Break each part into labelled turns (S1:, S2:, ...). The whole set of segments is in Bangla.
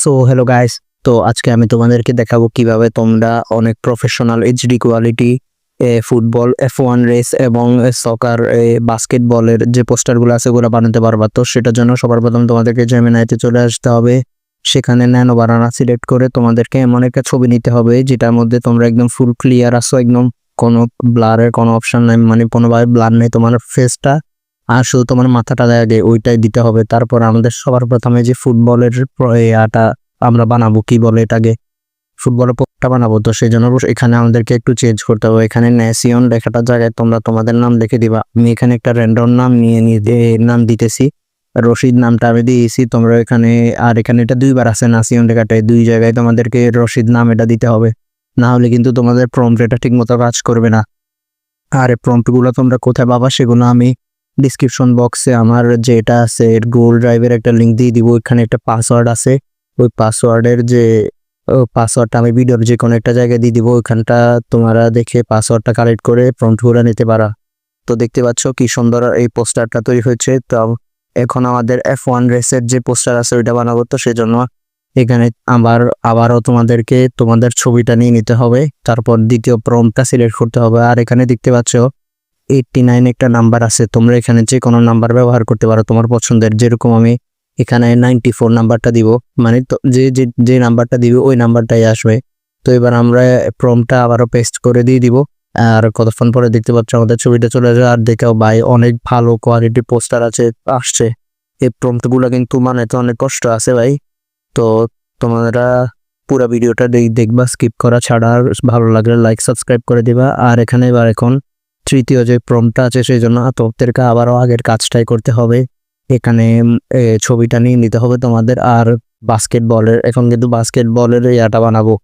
S1: সো হ্যালো গাইস, তো আজকে আমি তোমাদেরকে দেখাবো কিভাবে তোমরা অনেক professional HD quality football F1 race এবং সকার বাস্কেটবলের যে পোস্টারগুলো আছে ওগুলো বানাতে পারবা। তো সেটার জন্য সবার প্রথম তোমাদেরকে জেমিনাইতে চলে আসতে হবে। সেখানে ন্যানো বানানা সিলেক্ট করে তোমাদেরকে এমন একটা ছবি নিতে হবে যেটার মধ্যে তোমরা একদম ফুল ক্লিয়ার আসো, একদম কোনো ব্লারের কোনো অপশন নাই, মানে কোনোভাবে ব্লার নেই তোমার ফেসটা, আর শুধু তোমার মাথাটা আগে ওইটাই দিতে হবে। তারপর আমাদের সবার প্রথমে যে ফুটবলের আটা আমরা বানাবো, কি বলে এটাকে, ফুটবলের পোস্টটা বানাবো। তো সেই জন্য এখানে আমাদেরকে একটু চেঞ্জ করতে হবে। এখানে ন্যাসিয়ন লেখাটার জায়গায় তোমরা তোমাদের নাম লিখে দিবা। আমি এখানে একটা র্যান্ডম নাম নিয়ে নাম দিতেছি, রশিদ নামটা আমি দিয়েছি। তোমরা এখানে, আর এখানে এটা দুইবার আছে নাসিয়ন লেখাটা, দুই জায়গায় তোমাদেরকে রশিদ নাম এটা দিতে হবে, না হলে কিন্তু তোমাদের প্রম্পট এটা ঠিক মতো কাজ করবে না। আর এই প্রম্পটগুলো তোমরা কোথায় পাবা সেগুলো আমি ডিসক্রিপশন বক্সে আমার যেটা আছে এর গুগল ড্রাইভের একটা লিঙ্ক দিয়ে দিব। ওইখানে একটা পাসওয়ার্ড আছে, ওই পাসওয়ার্ডের যে পাসওয়ার্ডটা আমি ভিডিওর যে কোনো একটা জায়গায় দিয়ে দিব। ওইখানটা তোমরা দেখে পাসওয়ার্ডটা কালেক্ট করে প্রম্পটগুলো নিতে পারা। তো দেখতে পাচ্ছ কি সুন্দর এই পোস্টারটা তৈরি হয়েছে। তো এখন আমাদের F1 রেসের যে পোস্টার আছে ওইটা বানাবো। তো সেজন্য এখানে আবারও তোমাদেরকে তোমাদের ছবিটা নিয়ে নিতে হবে, তারপর দ্বিতীয় প্রম্পটটা সিলেক্ট করতে হবে। আর এখানে দেখতে পাচ্ছ 89 একটা নাম্বার আছে, তোমরা এখানে যে কোনো নাম্বার ব্যবহার করতে পারো তোমার পছন্দের। যেরকম আমি এখানে 94 নাম্বারটা দিব, মানে যে যে যে নাম্বারটা দিব ওই নাম্বারটাই আসবে। তো এবার আমরা প্রম্পটটা আবারও পেস্ট করে দিয়ে দিব। আর কতক্ষণ পরে দেখতে পাচ্ছ আমাদের ছবিটা চলে যাবে। আর দেখাও ভাই, অনেক ভালো কোয়ালিটি পোস্টার আসছে। এই প্রম্পটগুলো কিন্তু মানে তো অনেক কষ্ট আছে ভাই। তো তোমরা পুরো ভিডিওটা দেখবা, স্কিপ করা ছাড়া। আর ভালো লাগলে লাইক সাবস্ক্রাইব করে দিবা। আর এখানে এবার এখন তৃতীয় যে প্রম্পটটা আছে সেই জন্য তোমাদেরকে আবারও আগের কাজটাই করতে হবে। এখানে ছবিটা নিয়ে নিতে হবে তোমাদের। আর বাস্কেটবলের, এখন কিন্তু বাস্কেটবলের ইয়াটা বানাবো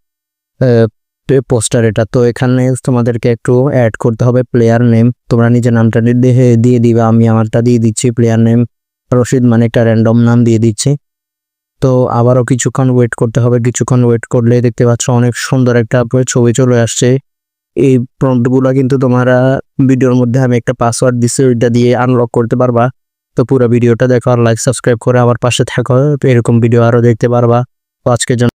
S1: পোস্টার এটা। তো এখানে তোমাদেরকে একটু অ্যাড করতে হবে প্লেয়ার নেম। তোমরা নিজের নামটা দিয়ে দিবা, আমি আমারটা দিয়ে দিচ্ছি। প্লেয়ার নেম রশিদ, মানে একটা র্যান্ডম নাম দিয়ে দিচ্ছি। তো আবারও কিছুক্ষণ ওয়েট করতে হবে। কিছুক্ষণ ওয়েট করলে দেখতে পাচ্ছ অনেক সুন্দর একটা ছবি চলে আসছে। এই প্রম্পটগুলো কিন্তু তোমরা ভিডিওর মধ্যে আমি একটা পাসওয়ার্ড দিচ্ছি, ওইটা দিয়ে আনলক করতে পারবা। তো পুরো ভিডিওটা দেখো আর লাইক সাবস্ক্রাইব করে আমার পাশে থাকো, এরকম ভিডিও আরো দেখতে পারবা। তো আজকের জন্য